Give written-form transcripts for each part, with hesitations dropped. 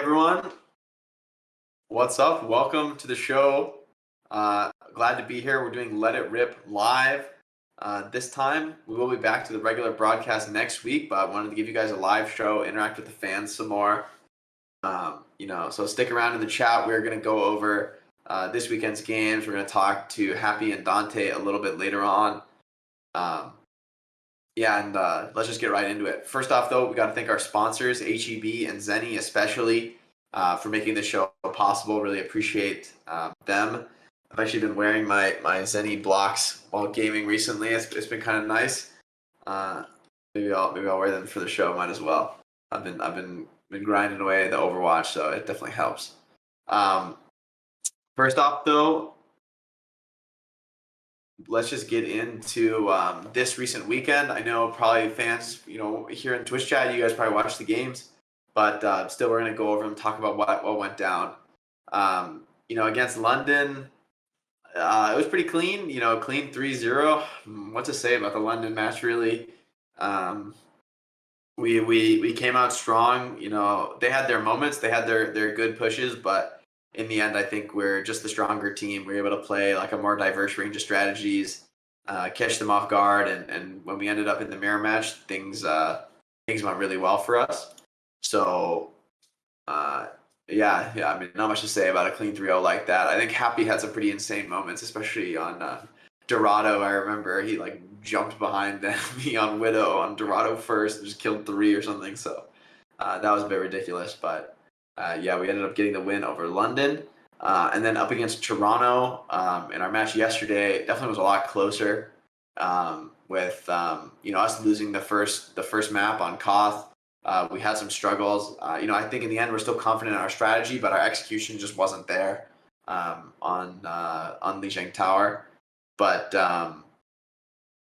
everyone. What's up? Welcome to the show. Glad to be here. We're doing Let It Rip live. This time, we will be back to the regular broadcast next week, but I wanted to give you guys a live show, interact with the fans some more. So stick around in the chat. We're going to go over this weekend's games. We're going to talk to Happy and Dante a little bit later on. Let's just get right into it. First off, though, we got to thank our sponsors, HEB and Zenny, especially for making this show possible. Really appreciate them. I've actually been wearing my Zenny blocks while gaming recently. It's been kind of nice. Maybe I'll wear them for the show. Might as well. I've been grinding away the Overwatch, so it definitely helps. First off, though, let's just get into this recent weekend. I know probably fans, here in Twitch chat, you guys probably watch the games, but still we're going to go over them, talk about what went down. Against London, it was pretty clean, clean 3-0. What to say about the London match, really? We came out strong. They had their moments, they had their good pushes, but in the end, I think we're just the stronger team. We're able to play like a more diverse range of strategies, catch them off guard, and when we ended up in the mirror match, things went really well for us. So, not much to say about a clean 3-0 like that. I think Happy had some pretty insane moments, especially on Dorado. I remember he jumped behind me on Widow on Dorado first and just killed 3 or something. So that was a bit ridiculous, but. We ended up getting the win over London. And then up against Toronto in our match yesterday, definitely was a lot closer with us losing the first map on Koth. We had some struggles. I think in the end we're still confident in our strategy, but our execution just wasn't there on Lijiang Tower. But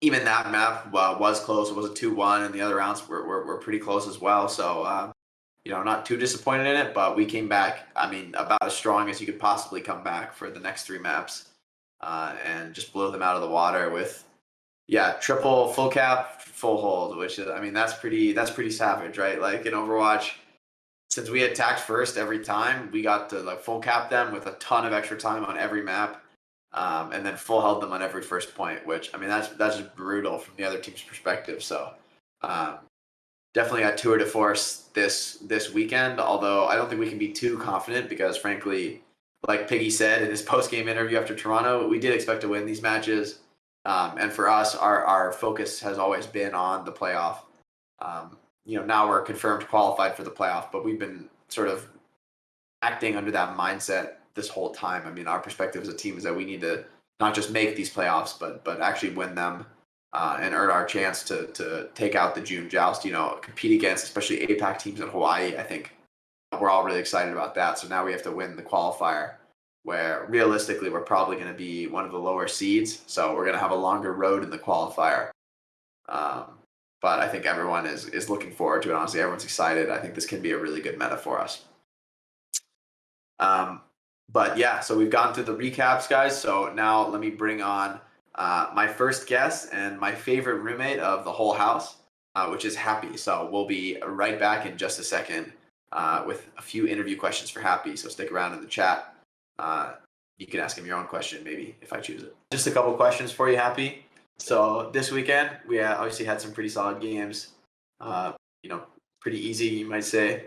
even that map was close. It was a 2-1, and the other rounds were pretty close as well. So not too disappointed in it, but we came back, about as strong as you could possibly come back for the next 3 maps, and just blew them out of the water with, triple full cap, full hold, which is, that's pretty savage, right? Like in Overwatch, since we attacked first every time, we got to full cap them with a ton of extra time on every map, and then full held them on every first point, which, that's just brutal from the other team's perspective. So, definitely got tour de force this weekend, although I don't think we can be too confident because, frankly, like Piggy said in his post-game interview after Toronto, we did expect to win these matches. And for us, our focus has always been on the playoff. Now we're confirmed qualified for the playoff, but we've been sort of acting under that mindset this whole time. Our perspective as a team is that we need to not just make these playoffs, but actually win them. And earn our chance to take out the June Joust, compete against especially APAC teams in Hawaii. I think we're all really excited about that. So now we have to win the qualifier, where realistically we're probably going to be one of the lower seeds. So we're going to have a longer road in the qualifier. But I think everyone is looking forward to it. Honestly, everyone's excited. I think this can be a really good meta for us. So we've gone through the recaps, guys. So now let me bring on my first guest and my favorite roommate of the whole house, which is Happy. So we'll be right back in just a second with a few interview questions for Happy. So stick around in the chat. You can ask him your own question, maybe, if I choose it. Just a couple questions for you, Happy. So this weekend, we obviously had some pretty solid games. Pretty easy, you might say.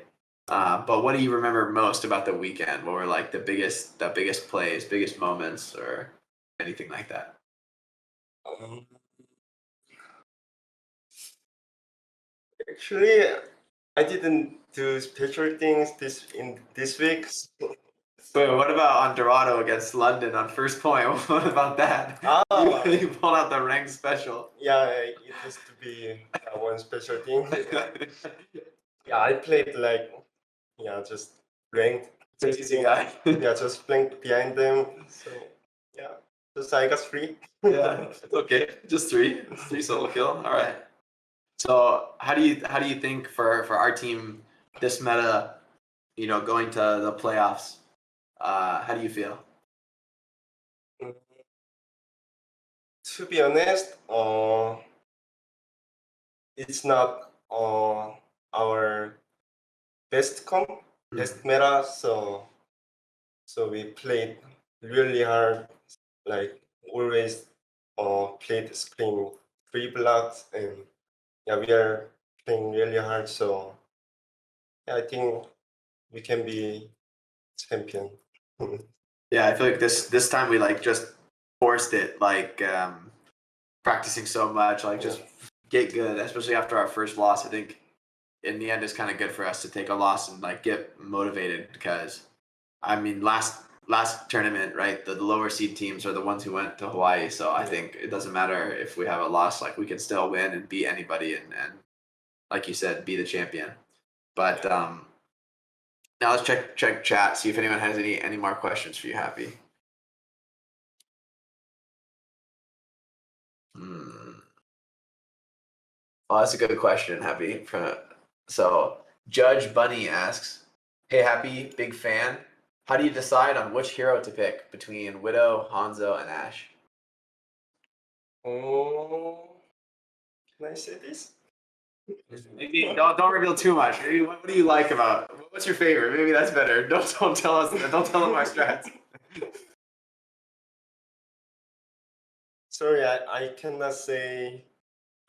But what do you remember most about the weekend? What were the biggest plays, biggest moments, or anything like that? Actually, I didn't do special things this week. Wait, what about on Dorado against London on first point? What about that? You pulled out the ranked special. Yeah, it used to be one special thing. I played just ranked. Easy guy. Just flanked behind them. So just I got 3. It's okay. Just 3 solo kill. All right. So how do you think for our team this meta, going to the playoffs? How do you feel? To be honest, it's not our best comp best meta, so we played really hard, like always played screen 3 blocks, and yeah, we are playing really hard, so yeah, I think we can be champion. Yeah, I feel like this time we like just forced it, like practicing so much, like just get good, especially after our first loss. I think in the end it's kind of good for us to take a loss and like get motivated because I mean last tournament, right? The lower seed teams are the ones who went to Hawaii, so I think it doesn't matter if we have a loss, like we can still win and beat anybody and like you said, be the champion. But now let's check chat, see if anyone has any more questions for you, Happy. Oh, that's a good question, Happy. So Judge Bunny asks, "Hey, Happy, big fan. How do you decide on which hero to pick between Widow, Hanzo, and Ash?" Oh, can I say this? Maybe don't reveal too much. Maybe, what do you like about? What's your favorite? Maybe that's better. Don't tell us. Don't tell them our strats. Sorry, I cannot say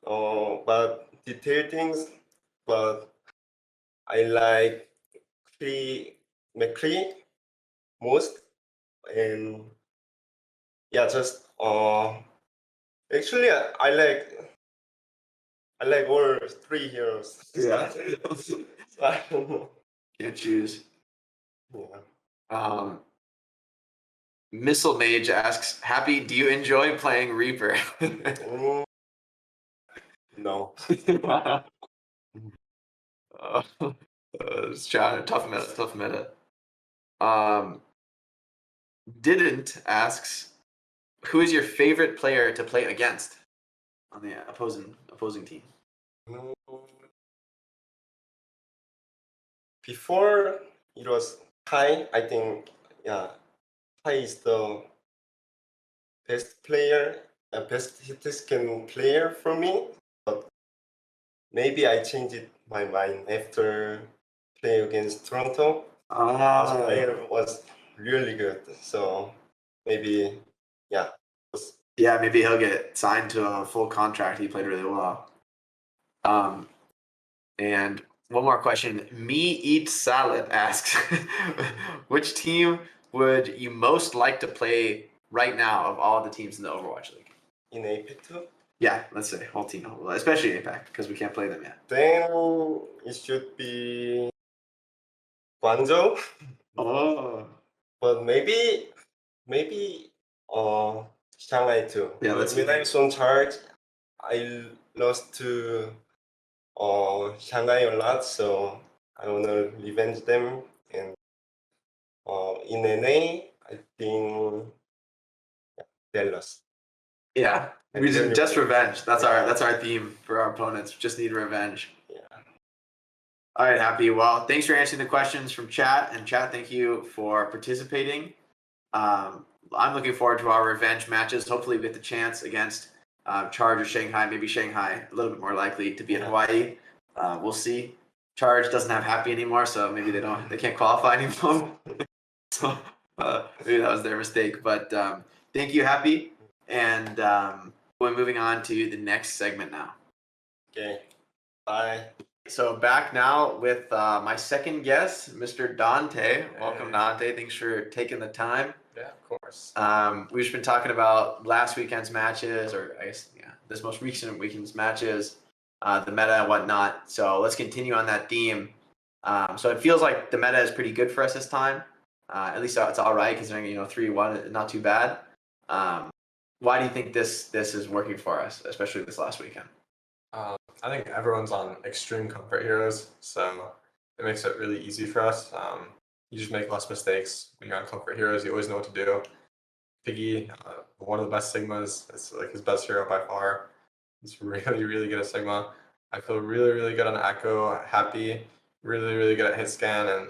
but detailed things, but I like McCree most, and yeah, just actually I like all 3 heroes. Yeah. So I don't know. Can't choose. Yeah. Missile Mage asks, "Happy, do you enjoy playing Reaper?" No. It's tough meta. Tough meta. Didn't asks, "Who is your favorite player to play against on the opposing team?" Mm, Before it was Tai. I think Tai is the best player, best hit scan player for me. But maybe I changed my mind after playing against Toronto. Player was really good, so maybe Yeah, maybe he'll get signed to a full contract. He played really well. And one more question. Me Eat Salad asks, "Which team would you most like to play right now of all the teams in the Overwatch League?" in APEC too. Yeah, let's say whole team, especially APAC because we can't play them yet. Then it should be Guangzhou. Oh. But maybe Shanghai too. Yeah, let's when I was on charge, I lost to Shanghai a lot, so I wanna revenge them. And in NA, I think they lost. Yeah, we just revenge. That's our theme for our opponents. Just need revenge. Yeah. All right, Happy. Well, thanks for answering the questions from chat, and chat, thank you for participating. I'm looking forward to our revenge matches. Hopefully, we get the chance against Charge or Shanghai. Maybe Shanghai a little bit more likely to be in Hawaii. We'll see. Charge doesn't have Happy anymore, so maybe they can't qualify anymore. So maybe that was their mistake. But thank you, Happy, and we're moving on to the next segment now. Okay. Bye. So back now with my second guest, Mr. Dante. Welcome, Dante. Thanks for taking the time. Yeah, of course. We've just been talking about last weekend's matches, or I guess this most recent weekend's matches, the meta and whatnot. So let's continue on that theme. So it feels like the meta is pretty good for us this time. At least it's all right considering 3-1, not too bad. Why do you think this is working for us, especially this last weekend? I think everyone's on extreme comfort heroes, so it makes it really easy for us. You just make less mistakes when you're on comfort heroes. You always know what to do. Piggy, one of the best Sigmas. It's like his best hero by far. He's really, really good at Sigma. I feel really, really good on Echo. Happy, really, really good at hit scan, and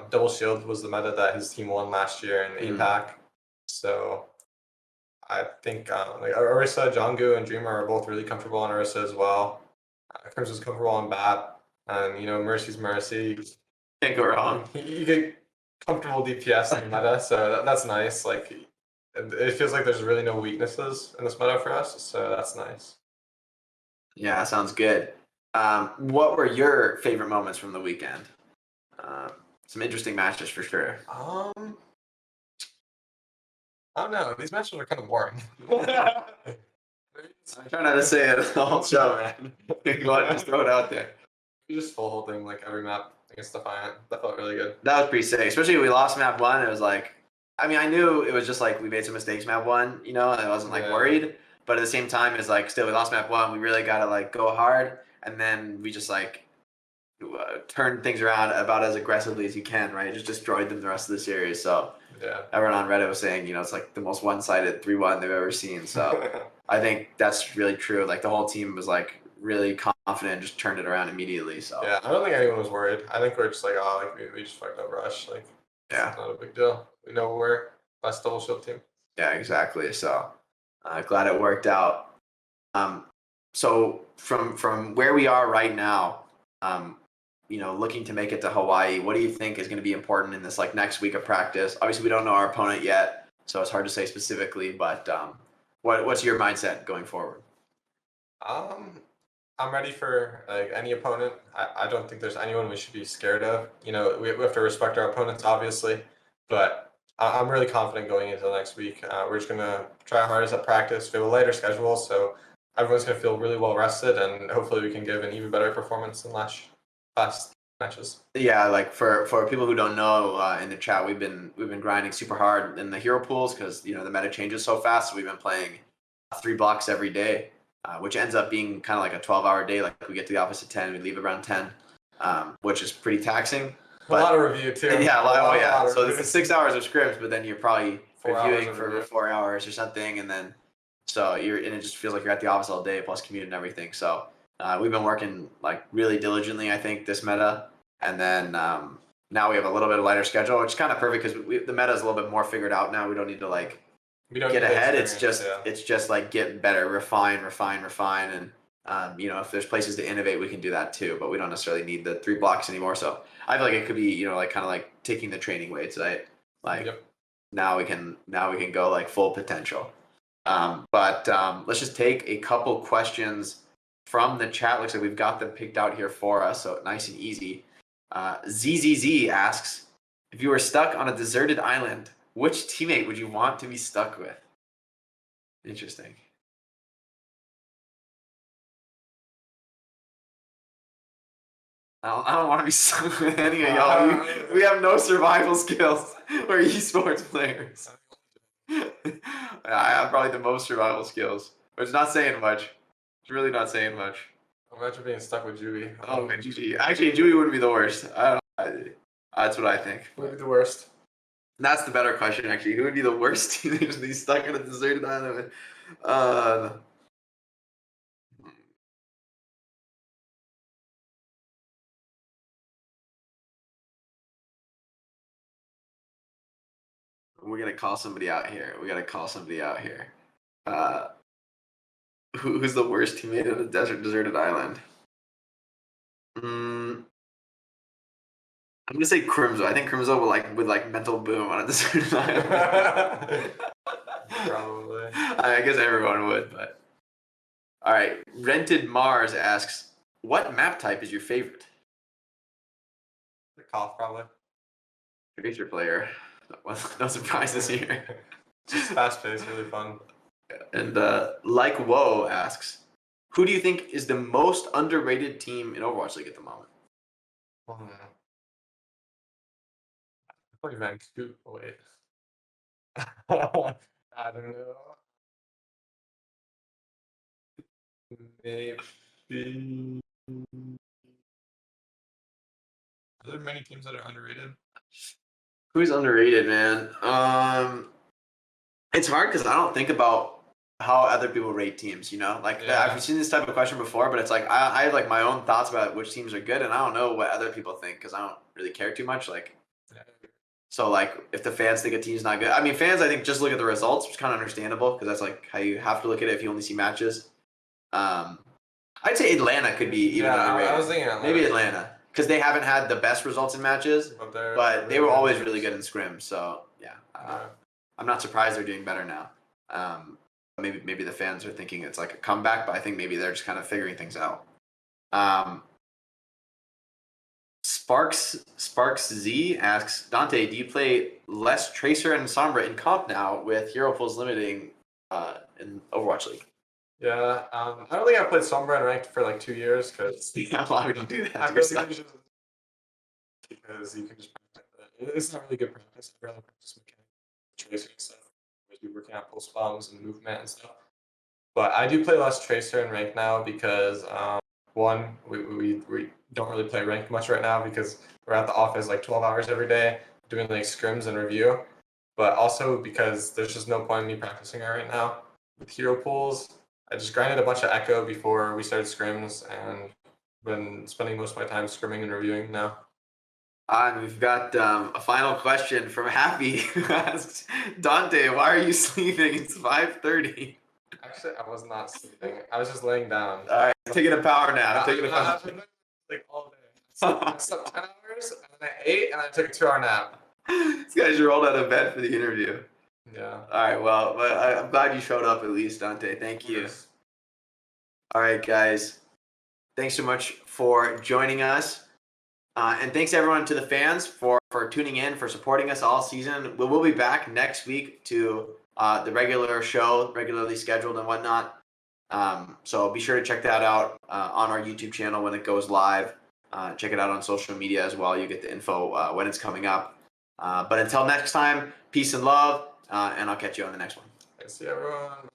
double shield was the meta that his team won last year in APAC. So I think like Orisa, Jung-woo, and Dreamer are both really comfortable on Orisa as well. Crimson's comfortable on Bat, and Mercy's Mercy. Can't go wrong. You get comfortable DPS in the meta, so that's nice. Like, it feels like there's really no weaknesses in this meta for us, so that's nice. Yeah, sounds good. What were your favorite moments from the weekend? Some interesting matches for sure. I don't know. These matches are kind of boring. I'm trying not to say it the whole show, man. Go ahead and just throw it out there. You just full holding like every map against Defiant. That felt really good. That was pretty sick. Especially when we lost map 1. It was like, I mean, I knew it was just like we made some mistakes map 1, you know, and I wasn't like worried. But at the same time, it's like still we lost map 1. We really gotta like go hard, and then we just like turned things around about as aggressively as you can, right? Just destroyed them the rest of the series. So Yeah. everyone on Reddit was saying, you know, it's like the most one-sided 3-1 they've ever seen. So I think that's really true. Like the whole team was like really confident, just turned it around immediately. So Yeah, I don't think anyone was worried. I think we're just like, oh, like we just fucked up Rush. Like, yeah, it's not a big deal. We know we're best double shield team. yeah, exactly. So glad it worked out. So from where we are right now, you know, looking to make it to Hawaii, what do you think is going to be important in this like next week of practice? Obviously, we don't know our opponent yet, so it's hard to say specifically. But what's your mindset going forward? I'm ready for like any opponent. I don't think there's anyone we should be scared of. You know, we have to respect our opponents, obviously, but I'm really confident going into the next week. We're just gonna try our hardest at practice. We have a lighter schedule, so everyone's gonna feel really well rested, and hopefully we can give an even better performance than last matches. Yeah, like for people who don't know, in the chat, we've been grinding super hard in the hero pools because you know the meta changes so fast. So we've been playing 3 blocks every day, which ends up being kind of like a 12-hour day. Like we get to the office at 10, we leave around 10, which is pretty taxing. But, a lot of review too. Yeah, yeah. So it's 6 hours of scrims, but then you're probably 4 reviewing for 4 hours or something, and then so and it just feels like you're at the office all day plus commute and everything. So we've been working like really diligently, I think, this meta, and then now we have a little bit of lighter schedule, which is kind of perfect because the meta is a little bit more figured out now. We don't need to like get ahead. It's just like get better, refine, and you know, if there's places to innovate, we can do that too. But we don't necessarily need the 3 blocks anymore. So I feel like it could be, you know, like kind of like taking the training weights, right? Like now we can go like full potential. But let's just take a couple questions from the chat. Looks like we've got them picked out here for us, so nice and easy. ZZZ asks, if you were stuck on a deserted island, which teammate would you want to be stuck with? Interesting. I don't want to be stuck with any of y'all. We have no survival skills. We're esports players. I have probably the most survival skills, but it's not saying much. It's really not saying much. Imagine being stuck with Juby. Oh, man, GG. Actually, Juby wouldn't be the worst. That's what I think. Would be the worst. That's the better question, actually. Who would be the worst teenager to be stuck on a deserted island? We're gonna call somebody out here. Who's the worst teammate on a deserted island? I'm gonna say Crimzo. I think Crimzo would like mental boom on a deserted island. Probably. I guess everyone would, but all right. Rented Mars asks, what map type is your favorite? The cough, probably. Creature player. No surprises here. Just fast paced, really fun. And like Whoa asks, who do you think is the most underrated team in Overwatch League at the moment? Probably Vancouver. Wait. I don't know. Maybe. Are there many teams that are underrated? Who's underrated, man? It's hard because I don't think about how other people rate teams, you know? Like, I've seen this type of question before, but it's like, I have like my own thoughts about which teams are good, and I don't know what other people think because I don't really care too much. Like, so like, if the fans think a team's not good, I mean, fans, I think just look at the results, which is kind of understandable because that's like how you have to look at it if you only see matches. I'd say Atlanta could be even underrated. I was thinking Atlanta. Maybe Atlanta. because they haven't had the best results in matches, but they were always really good in scrims. So yeah, I'm not surprised they're doing better now. Maybe the fans are thinking it's like a comeback, but I think maybe they're just kind of figuring things out. Sparks Z asks, Dante, do you play less Tracer and Sombra in comp now with hero pools limiting in Overwatch League? Yeah, I don't think I played Sombra and ranked for like 2 years because Why would you do that? because you can just practice it. It's not really good practice. I'd rather practice mechanics, Tracer and stuff. Always be working on pulse bombs and movement and stuff. But I do play less Tracer and rank now because one, we don't really play rank much right now because we're at the office like 12 hours every day doing like scrims and review. But also because there's just no point in me practicing it right now. With hero pools, I just grinded a bunch of Echo before we started scrims and been spending most of my time scrimming and reviewing now. And we've got a final question from Happy who asks, Dante, why are you sleeping? It's 5:30. Actually, I was not sleeping. I was just laying down. All right, taking a power nap. Taking a power I've been like all day. I slept 10 hours and then I ate and I took a 2-hour nap. This guy just rolled out of bed for the interview. Yeah. All right, well, but I'm glad you showed up at least, Dante. Thank you. Yes. All right, guys. Thanks so much for joining us. And thanks everyone to the fans for tuning in, for supporting us all season. We'll be back next week to the regular show, regularly scheduled and whatnot. So be sure to check that out on our YouTube channel when it goes live. Check it out on social media as well. You get the info when it's coming up. But until next time, peace and love, and I'll catch you on the next one. See everyone.